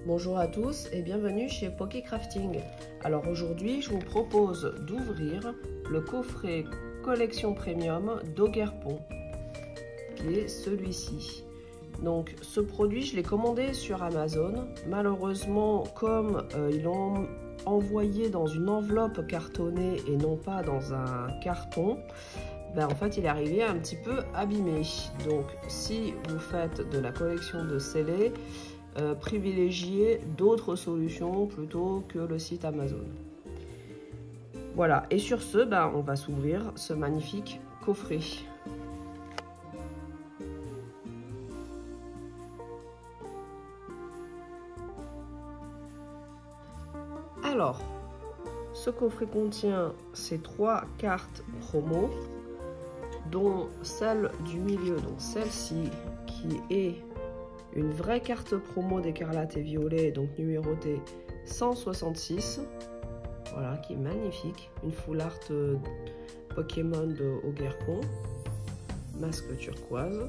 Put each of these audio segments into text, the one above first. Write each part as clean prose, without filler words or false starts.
Bonjour à tous et bienvenue chez Poké Crafting. Alors aujourd'hui, je vous propose d'ouvrir le coffret collection premium d'Oguerpon, qui est celui-ci. Donc ce produit, je l'ai commandé sur Amazon. Malheureusement, comme ils l'ont envoyé dans une enveloppe cartonnée et non pas dans un carton, en fait il est arrivé un petit peu abîmé. Donc si vous faites de la collection de scellés, privilégiez d'autres solutions plutôt que le site Amazon. Voilà, et sur ce, on va s'ouvrir ce magnifique coffret. Alors, ce coffret contient ces 3 cartes promo, dont celle du milieu, donc celle-ci qui est une vraie carte promo d'écarlate et violet, donc numérotée 166, voilà, qui est magnifique, une full art Pokémon de Oguerpon, masque turquoise.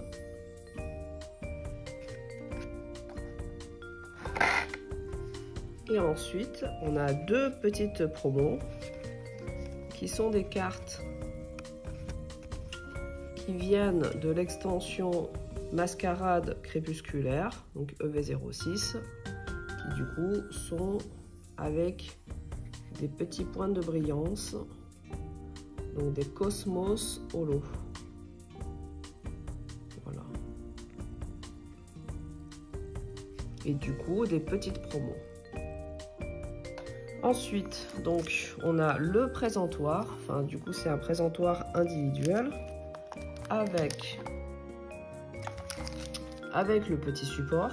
Et ensuite, on a 2 petites promos qui sont des cartes qui viennent de l'extension Mascarade crépusculaire, donc EV06, qui du coup sont avec des petits points de brillance, donc des Cosmos Holo. Voilà. Et du coup, des petites promos. Ensuite, donc, on a le présentoir, enfin du coup c'est un présentoir individuel avec le petit support.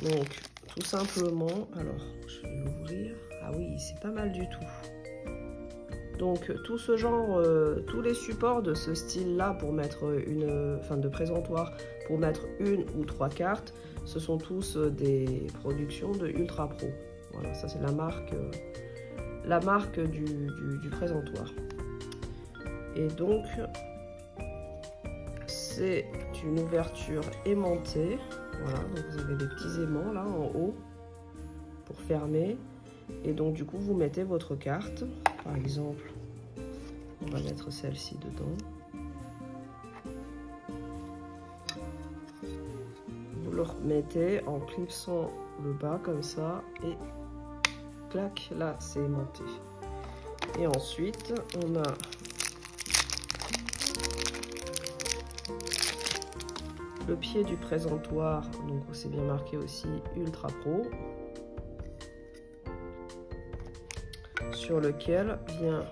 Donc tout simplement, alors je vais l'ouvrir. Ah oui, c'est pas mal du tout. Donc tout ce genre, tous les supports de ce style là pour mettre de présentoir pour mettre 1 ou 3 cartes, ce sont tous des productions de Ultra Pro. Voilà, ça c'est la marque du présentoir. Et donc c'est une ouverture aimantée. Voilà, donc vous avez des petits aimants là en haut pour fermer. Et donc du coup vous mettez votre carte. Par exemple, on va mettre celle-ci dedans. Vous le remettez en clipsant le bas comme ça et clac, là c'est aimanté. Et ensuite on a le pied du présentoir, donc c'est bien marqué aussi Ultra Pro, sur lequel vient,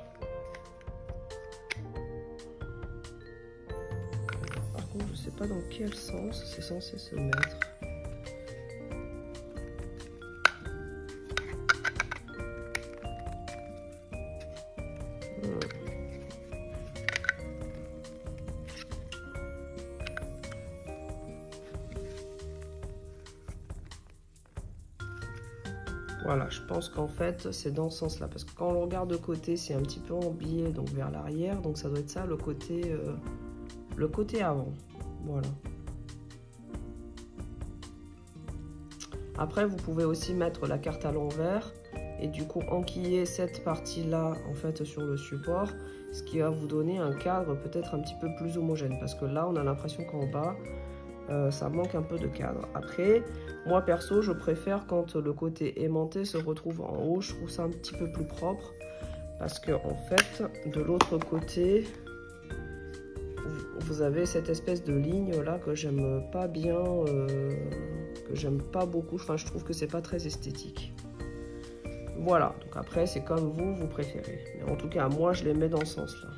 par contre je sais pas dans quel sens c'est censé se mettre. Voilà, je pense qu'en fait c'est dans ce sens là, parce que quand on le regarde de côté c'est un petit peu en biais, donc vers l'arrière, donc ça doit être ça le côté avant. Voilà. Après vous pouvez aussi mettre la carte à l'envers et du coup enquiller cette partie là en fait sur le support, ce qui va vous donner un cadre peut-être un petit peu plus homogène, parce que là on a l'impression qu'en bas ça manque un peu de cadre. Après, moi perso, je préfère quand le côté aimanté se retrouve en haut. Je trouve ça un petit peu plus propre, parce que en fait, de l'autre côté, vous avez cette espèce de ligne là que j'aime pas bien, que j'aime pas beaucoup. Enfin, je trouve que c'est pas très esthétique. Voilà. Donc après, c'est comme vous préférez. Mais en tout cas, moi, je les mets dans ce sens-là.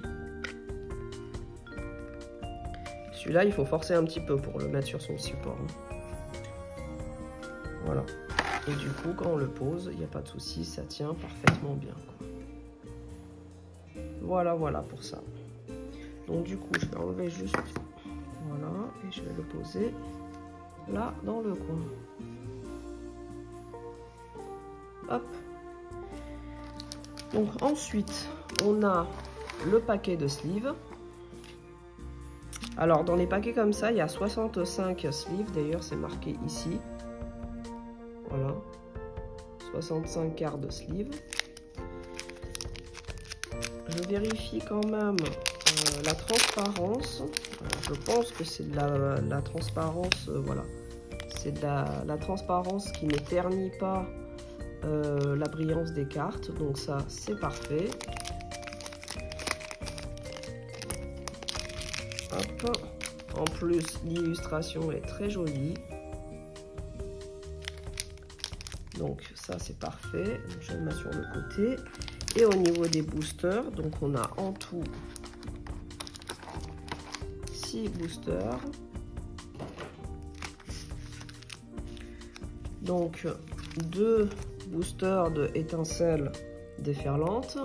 Celui-là, il faut forcer un petit peu pour le mettre sur son support. Voilà. Et du coup, quand on le pose, il n'y a pas de souci, ça tient parfaitement bien, quoi. Voilà pour ça. Donc du coup, je vais enlever juste, voilà, et je vais le poser là dans le coin. Hop. Donc ensuite, on a le paquet de sleeves. Alors dans les paquets comme ça, il y a 65 sleeves, d'ailleurs c'est marqué ici. Voilà. 65 quarts de sleeve. Je vérifie quand même la transparence. Alors, je pense que c'est de la transparence, voilà. C'est de la transparence qui ne ternit pas la brillance des cartes. Donc ça, c'est parfait. Hop. En plus, l'illustration est très jolie. Donc ça, c'est parfait. Je le mets sur le côté. Et au niveau des boosters, donc on a en tout 6 boosters. Donc 2 boosters de étincelles déferlantes,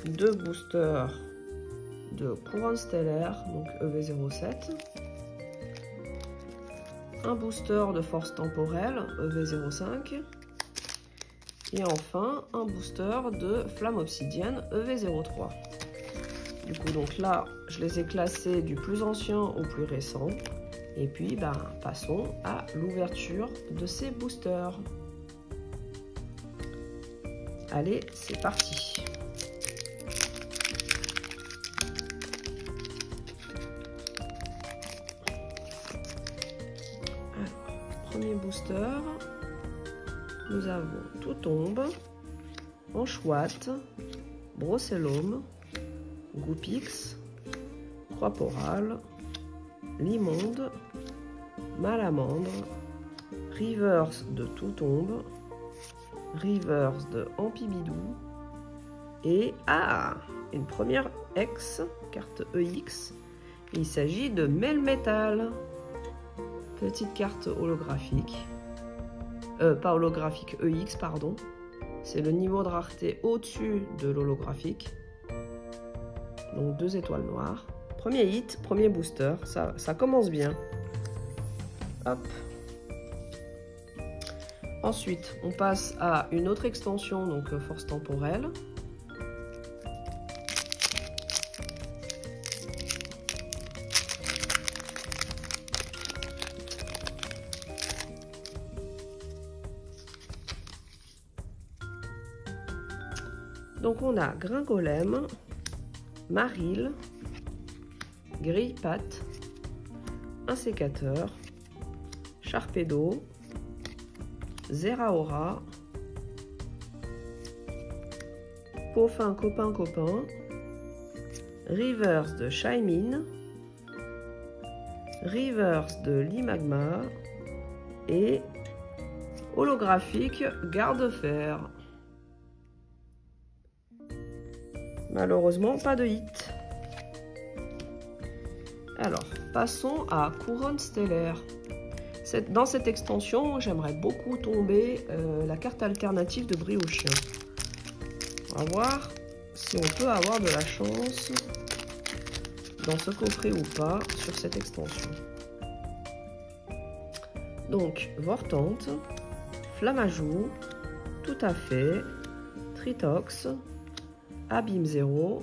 2 boosters de couronne stellaire, donc EV07, un booster de force temporelle, EV05, et enfin un booster de flamme obsidienne, EV03. Du coup, donc là, je les ai classés du plus ancien au plus récent. Et puis, passons à l'ouverture de ces boosters. Allez, c'est parti. Alors, premier booster, nous avons Tout-Tombe, Anchoite, Brocellum, Goupix, Croix-Porale, Limonde, Malamandre, Reverse de Tout-Tombe, Reverse de Ampibidou et une première X, carte EX. Il s'agit de Melmetal, petite carte holographique, pas holographique, EX pardon. C'est le niveau de rareté au-dessus de l'holographique. Donc 2 étoiles noires. Premier hit, premier booster, ça commence bien. Hop. Ensuite, on passe à une autre extension, donc force temporelle. Donc on a Gringolem, Maril, Grille-Patte, un sécateur, Sharpedo, Zeraora, Peaufin copain, Reverse de Shaymin, Reverse de Limagma et holographique Garde-Fer. Malheureusement, pas de hit. Alors, passons à Couronne Stellaire. Dans cette extension, j'aimerais beaucoup tomber la carte alternative de Briochien. On va voir si on peut avoir de la chance dans ce coffret ou pas sur cette extension. Donc, Vortante, Flammajou, Tout à fait, Tritox, Abîme Zéro,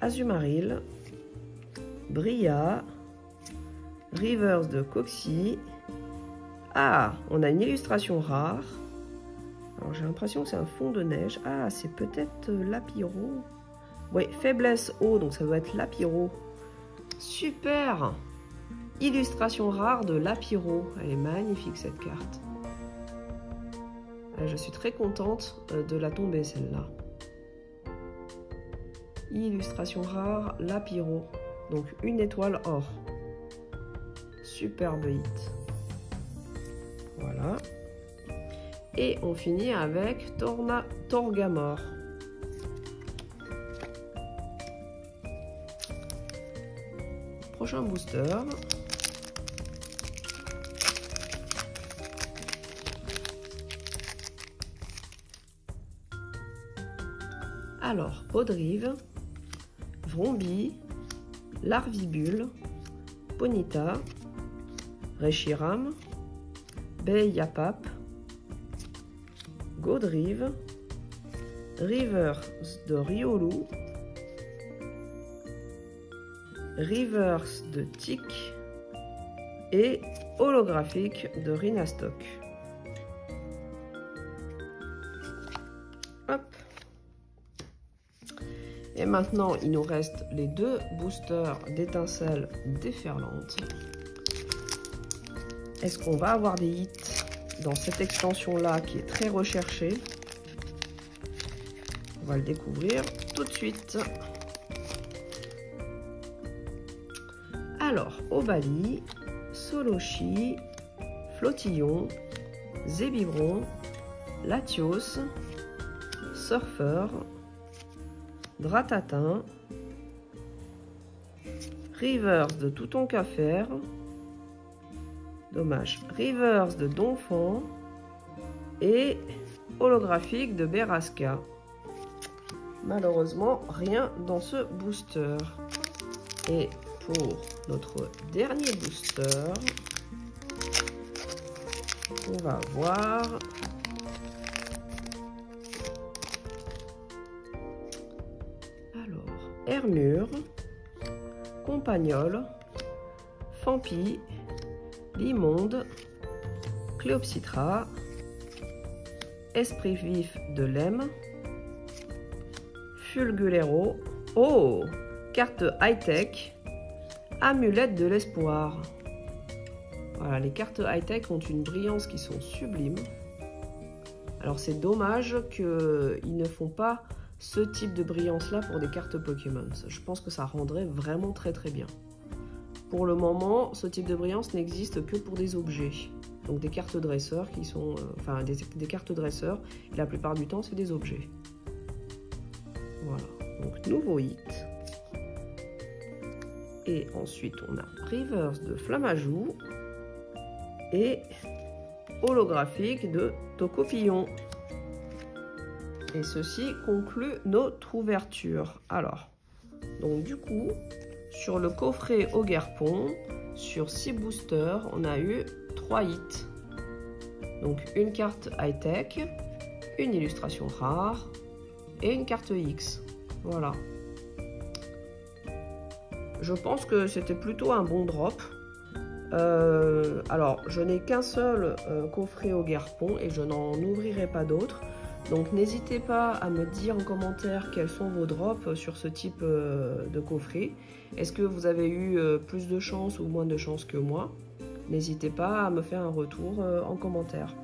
Azumaril, Bria, Reverse de Coxy. On a une illustration rare. Alors j'ai l'impression que c'est un fond de neige. C'est peut-être Lapiro. Oui, faiblesse eau, donc ça doit être Lapiro. Super! Illustration rare de Lapiro. Elle est magnifique cette carte. Je suis très contente de la tomber celle-là. Illustration rare, Lapiro. Donc une étoile or. Superbe hit. Voilà. Et on finit avec Torgamor. Prochain booster. Alors, Podrive, Vrombi, Larvibule, Ponita, Reshiram, Beyapap, Godrive, Reverse de Riolu, Reverse de Tic et holographique de Rhinastock. Hop. Et maintenant, il nous reste les deux boosters d'étincelles déferlantes. Est-ce qu'on va avoir des hits dans cette extension-là qui est très recherchée? On va le découvrir tout de suite. Alors, Obali, Solochi, Flottillon, Zébibron, Latios, Surfer, Dratatin, Rivers de Toutoncafer, dommage, Rivers de Donphan et holographique de Berasca. Malheureusement, rien dans ce booster. Et pour notre dernier booster, on va voir alors Hermure, Compagnol, Fampi, Limonde, Cléopsitra, Esprit vif de Lem, Fulgulero, oh, carte high-tech, Amulette de l'espoir. Voilà, les cartes high-tech ont une brillance qui sont sublimes. Alors c'est dommage qu'ils ne font pas ce type de brillance là pour des cartes Pokémon. Je pense que ça rendrait vraiment très bien. Pour le moment, ce type de brillance n'existe que pour des objets. Donc des cartes dresseurs qui sont... enfin des cartes dresseurs, et la plupart du temps c'est des objets. Voilà, donc nouveau hit. Et ensuite on a Rivers de Flammajou et holographique de Tocopillon. Et ceci conclut notre ouverture. Alors, donc du coup, sur le coffret Ogerpon, sur 6 boosters, on a eu 3 hits. Donc une carte high-tech, une illustration rare et une carte X. Voilà. Je pense que c'était plutôt un bon drop. Alors, je n'ai qu'un seul coffret Ogerpon et je n'en ouvrirai pas d'autres. Donc, n'hésitez pas à me dire en commentaire quels sont vos drops sur ce type de coffret. Est-ce que vous avez eu plus de chance ou moins de chance que moi? N'hésitez pas à me faire un retour en commentaire.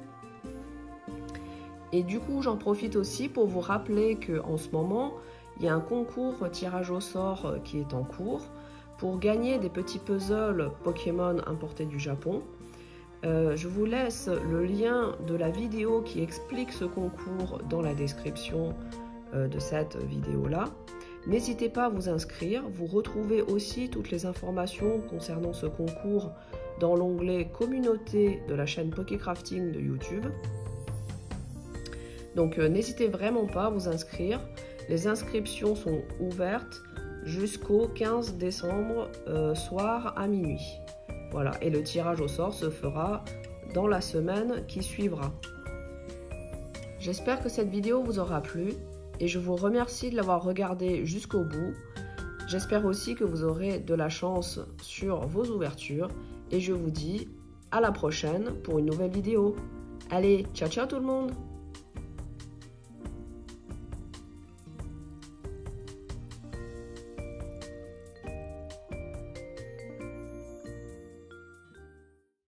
Et du coup, j'en profite aussi pour vous rappeler qu'en ce moment, il y a un concours tirage au sort qui est en cours pour gagner des petits puzzles Pokémon importés du Japon. Je vous laisse le lien de la vidéo qui explique ce concours dans la description de cette vidéo-là. N'hésitez pas à vous inscrire. Vous retrouvez aussi toutes les informations concernant ce concours dans l'onglet Communauté de la chaîne Pokécrafting de YouTube. Donc n'hésitez vraiment pas à vous inscrire. Les inscriptions sont ouvertes jusqu'au 15 décembre soir à minuit. Voilà, et le tirage au sort se fera dans la semaine qui suivra. J'espère que cette vidéo vous aura plu et je vous remercie de l'avoir regardée jusqu'au bout. J'espère aussi que vous aurez de la chance sur vos ouvertures et je vous dis à la prochaine pour une nouvelle vidéo. Allez, ciao ciao tout le monde!